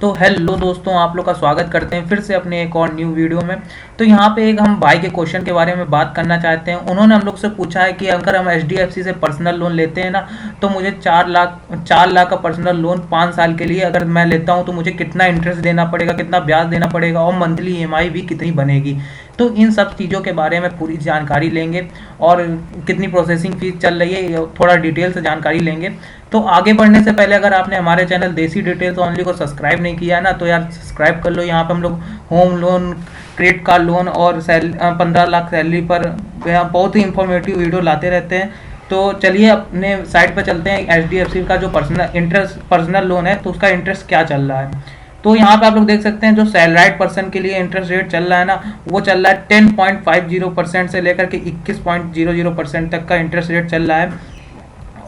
तो हेलो दोस्तों, आप लोग का स्वागत करते हैं फिर से अपने एक और न्यू वीडियो में। तो यहाँ पे एक हम भाई के क्वेश्चन के बारे में बात करना चाहते हैं। उन्होंने हम लोग से पूछा है कि अगर हम एचडीएफसी से पर्सनल लोन लेते हैं ना, तो मुझे 4 लाख का पर्सनल लोन 5 साल के लिए अगर मैं लेता हूँ तो मुझे कितना इंटरेस्ट देना पड़ेगा, कितना ब्याज देना पड़ेगा और मंथली ईएमआई भी कितनी बनेगी। तो इन सब चीज़ों के बारे में पूरी जानकारी लेंगे और कितनी प्रोसेसिंग फीस चल रही है ये थोड़ा डिटेल से जानकारी लेंगे। तो आगे बढ़ने से पहले अगर आपने हमारे चैनल देसी डिटेल्स ओनली को सब्सक्राइब नहीं किया है ना, तो यार सब्सक्राइब कर लो। यहाँ पे हम लोग home loan, credit card loan और 15 लाख सैलरी पर बहुत ही इंफॉर्मेटिव वीडियो लाते रहते हैं। तो चलिए अपने साइट पर चलते हैं। एचडीएफसी का जो पर्सनल लोन है तो उसका इंटरेस्ट क्या चल रहा है। तो यहाँ पे आप लोग देख सकते हैं जो सैलराइड पर्सन के लिए इंटरेस्ट रेट चल रहा है ना, वो चल रहा है 10.50% से लेकर के 21.00% तक का इंटरेस्ट रेट चल रहा है।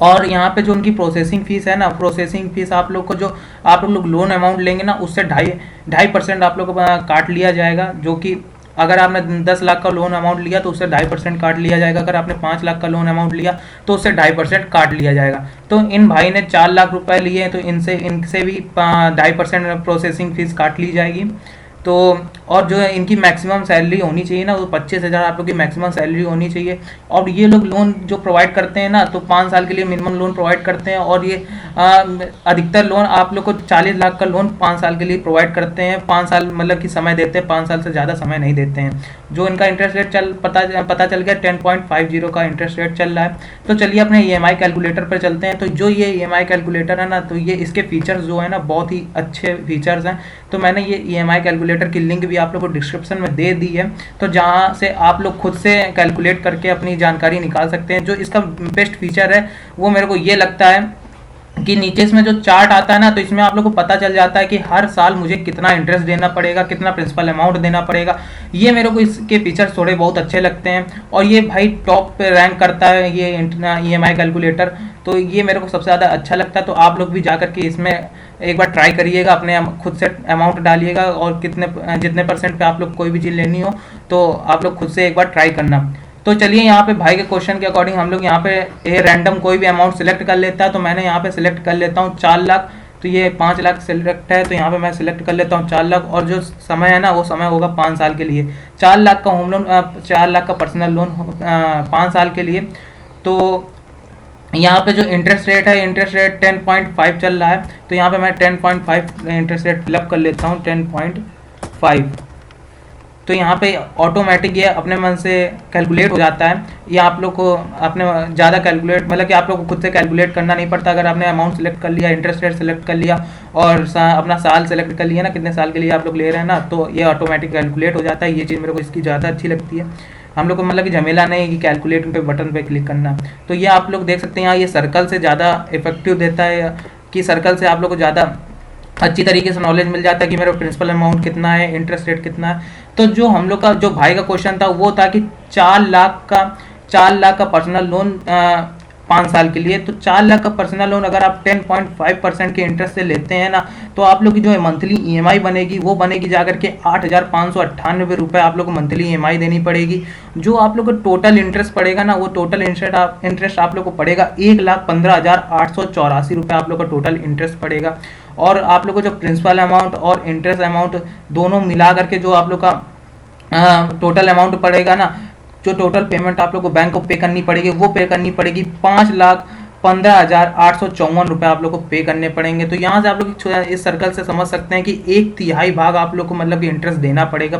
और यहाँ पे जो उनकी प्रोसेसिंग फीस है ना, प्रोसेसिंग फीस आप लोग को जो आप लोग लोन अमाउंट लेंगे ना, उससे 2.5% आप लोग को काट लिया जाएगा। जो कि अगर आपने 10 लाख का लोन अमाउंट लिया तो उससे 2.5% काट लिया जाएगा। अगर आपने 5 लाख का लोन अमाउंट लिया तो उससे 2.5% काट लिया जाएगा। तो इन भाई ने 4 लाख रुपए लिए हैं तो इनसे भी 2.5% प्रोसेसिंग फीस काट ली जाएगी। तो और जो है इनकी मैक्सिमम सैलरी होनी चाहिए ना, वो 25,000 आप लोग की मैक्सिमम सैलरी होनी चाहिए। और ये लोग लोन जो प्रोवाइड करते हैं ना, तो 5 साल के लिए मिनिमम लोन प्रोवाइड करते हैं। और ये अधिकतर लोन आप लोग को 40 लाख का लोन 5 साल के लिए प्रोवाइड करते हैं। 5 साल मतलब कि समय देते हैं, 5 साल से ज़्यादा समय नहीं देते हैं। जो इनका इंटरेस्ट रेट पता चल गया 10.50 का इंटरेस्ट रेट चल रहा है। तो चलिए अपने ईएमआई कैलकुलेटर पर चलते हैं। तो जो ये ईएमआई कैलकुलेटर है ना, तो ये इसके फीचर्स जो है ना, बहुत ही अच्छे फीचर्स हैं। तो मैंने ये ईएमआई कैलकुलेटर की लिंक भी आप लोग को डिस्क्रिप्शन में दे दी है, तो जहाँ से आप लोग खुद से कैलकुलेट करके अपनी जानकारी निकाल सकते हैं। जो इसका बेस्ट फीचर है वो मेरे को ये लगता है कि नीचे इसमें जो चार्ट आता है ना, तो इसमें आप लोग को पता चल जाता है कि हर साल मुझे कितना इंटरेस्ट देना पड़ेगा, कितना प्रिंसिपल अमाउंट देना पड़ेगा। ये मेरे को इसके फीचर्स थोड़े बहुत अच्छे लगते हैं। और ये भाई टॉप पे रैंक करता है ये ईएमआई कैलकुलेटर, तो ये मेरे को सबसे ज़्यादा अच्छा लगता है। तो आप लोग भी जा करके इसमें एक बार ट्राई करिएगा, अपने खुद से अमाउंट डालिएगा और जितने परसेंट पे आप लोग कोई भी चीज़ लेनी हो तो आप लोग खुद से एक बार ट्राई करना। तो चलिए यहाँ पे भाई के क्वेश्चन के अकॉर्डिंग हम लोग यहाँ पे ये रैंडम कोई भी अमाउंट सिलेक्ट कर लेता है। तो मैंने यहाँ पे सिलेक्ट कर लेता हूँ 4 लाख। तो ये 5 लाख सिलेक्ट है, तो यहाँ पे मैं सिलेक्ट कर लेता हूँ 4 लाख। और जो समय है ना, वो समय होगा 5 साल के लिए। 4 लाख का होम लोन, 4 लाख का पर्सनल लोन 5 साल के लिए। तो यहाँ पे जो इंटरेस्ट रेट है, इंटरेस्ट रेट 10.5 चल रहा है। तो यहाँ पे मैं 10.5 इंटरेस्ट रेट फिलअप कर लेता हूँ, 10.5। तो यहाँ पे ऑटोमेटिक ये अपने मन से कैलकुलेट हो जाता है। ये आप लोग को अपने ज़्यादा कैलकुलेट मतलब कि आप लोग को खुद से कैलकुलेट करना नहीं पड़ता। अगर आपने अमाउंट सेलेक्ट कर लिया, इंटरेस्ट रेट सेलेक्ट कर लिया और अपना साल सेलेक्ट कर लिया ना, कितने साल के लिए आप लोग ले रहे हैं ना, तो ये ऑटोमेटिक कैलकुलेट हो जाता है। ये चीज़ मेरे को इसकी ज़्यादा अच्छी लगती है। हम लोग को मतलब कि झमेला नहीं कि कैलकुलेट पे बटन पे क्लिक करना। तो ये आप लोग देख सकते हैं यहाँ, ये सर्कल से ज़्यादा इफेक्टिव देता है कि सर्कल से आप लोग को ज़्यादा अच्छी तरीके से नॉलेज मिल जाता है कि मेरा प्रिंसिपल अमाउंट कितना है, इंटरेस्ट रेट कितना है। तो जो हम लोग का जो भाई का क्वेश्चन था वो था कि 4 लाख का पर्सनल लोन 5 साल के लिए। तो 4 लाख का पर्सनल लोन अगर आप 10.5% के इंटरेस्ट से लेते हैं ना, तो आप लोग की जो मंथली ईएमआई बनेगी वो बनेगी जाकर के 8,598 रुपये आप लोग को मंथली ईएमआई देनी पड़ेगी। जो आप लोग को टोटल इंटरेस्ट पड़ेगा ना, वो टोटल इंटरेस्ट आप लोग को पड़ेगा 1,15,884 रुपये आप लोग का टोटल इंटरेस्ट पड़ेगा। और आप लोग को जो प्रिंसिपल अमाउंट और इंटरेस्ट अमाउंट दोनों मिला करके जो आप लोग का टोटल अमाउंट पड़ेगा ना, जो टोटल पेमेंट आप लोग को बैंक को पे करनी पड़ेगी, वो पे करनी पड़ेगी 5,15,854 रुपये आप लोग को पे करने पड़ेंगे। तो यहाँ से आप लोग इस सर्कल से समझ सकते हैं कि 1/3 भाग आप लोग को मतलब कि इंटरेस्ट देना पड़ेगा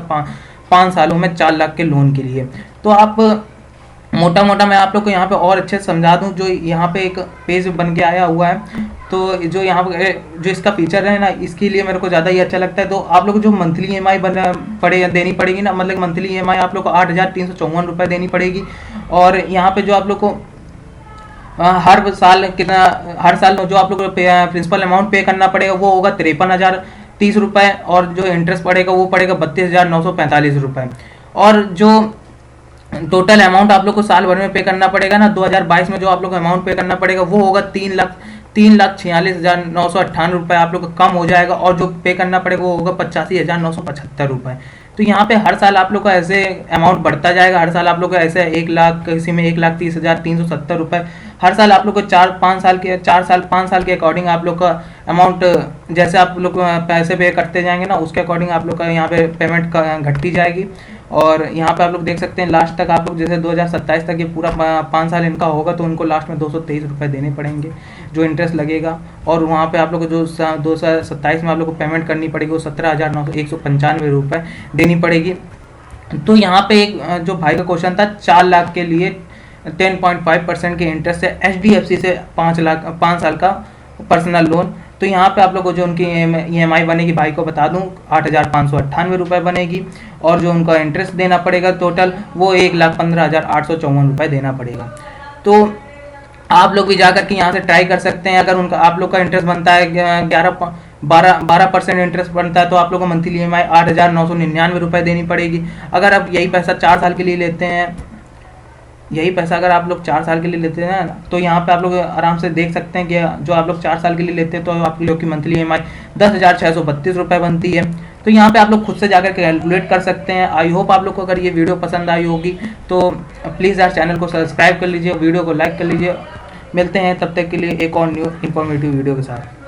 5 सालों में 4 लाख के लोन के लिए। तो आप मोटा मोटा मैं आप लोग को यहाँ पे और अच्छे से समझा दूँ। जो यहाँ पे एक पेज बन के आया हुआ है, तो जो यहाँ पे जो इसका फीचर है ना, इसके लिए मेरे को ज़्यादा ही अच्छा लगता है। तो आप लोग को जो मंथली ईएमआई देनी पड़ेगी ना, मतलब मंथली ईएमआई आप लोग को 8,354 रुपये देनी पड़ेगी। और यहाँ पे जो आप लोग को हर साल जो आप लोग को प्रिंसिपल अमाउंट पे करना पड़ेगा वो होगा 53,030 रुपये। और जो इंटरेस्ट पड़ेगा वो पड़ेगा 32,945 रुपये। और जो टोटल अमाउंट आप लोग को साल भर में पे करना पड़ेगा ना, 2022 में जो आप लोग को अमाउंट पे करना पड़ेगा वो होगा 3,46,998 रुपये आप लोग का कम हो जाएगा। और जो पे करना पड़ेगा वो होगा 85,975 रुपये। तो यहाँ पे हर साल आप लोग का ऐसे अमाउंट बढ़ता जाएगा। हर साल आप लोग का ऐसे 1 लाख, किसी में 1,30,370 रुपये हर साल आप लोग को 4 साल 5 साल के अकॉर्डिंग आप लोग का अमाउंट, जैसे आप लोग पैसे पे करते जाएंगे ना, उसके अकॉर्डिंग आप लोग का यहाँ पे पेमेंट घटती जाएगी। और यहाँ पे आप लोग देख सकते हैं लास्ट तक आप लोग जैसे 2027 तक ये पूरा 5 साल इनका होगा, तो उनको लास्ट में 223 रुपये देने पड़ेंगे जो इंटरेस्ट लगेगा। और वहाँ पे आप लोग को जो 2027 में आप लोग को पेमेंट करनी पड़ेगी वो 17,195 रुपये देनी पड़ेगी। तो यहाँ पे एक जो भाई का क्वेश्चन था 4 लाख के लिए 10.5% के इंटरेस्ट से HDFC से 5 साल का पर्सनल लोन। तो यहाँ पे आप लोग को जो उनकी EMI बनेगी, भाई को बता दूं 8,598 रुपये बनेगी। और जो उनका इंटरेस्ट देना पड़ेगा टोटल वो 1,15,854 रुपये देना पड़ेगा। तो आप लोग भी जा करके यहाँ से ट्राई कर सकते हैं। अगर उनका आप लोग का इंटरेस्ट बनता है 12% इंटरेस्ट बनता है, तो आप लोग को मंथली EMI 8,999 रुपये देनी पड़ेगी। अगर आप यही पैसा 4 साल के लिए लेते हैं, यही पैसा अगर आप लोग 4 साल के लिए लेते हैं, तो यहाँ पे आप लोग आराम से देख सकते हैं कि जो आप लोग 4 साल के लिए लेते हैं तो आप लोग की मंथली EMI 10,632 रुपये बनती है। तो यहाँ पे आप लोग खुद से जाकर कैलकुलेट कर सकते हैं। आई होप आप लोग को अगर ये वीडियो पसंद आई होगी तो प्लीज़ यार चैनल को सब्सक्राइब कर लीजिए, वीडियो को लाइक कर लीजिए। मिलते हैं तब तक के लिए एक और न्यू इन्फॉर्मेटिव वीडियो के साथ।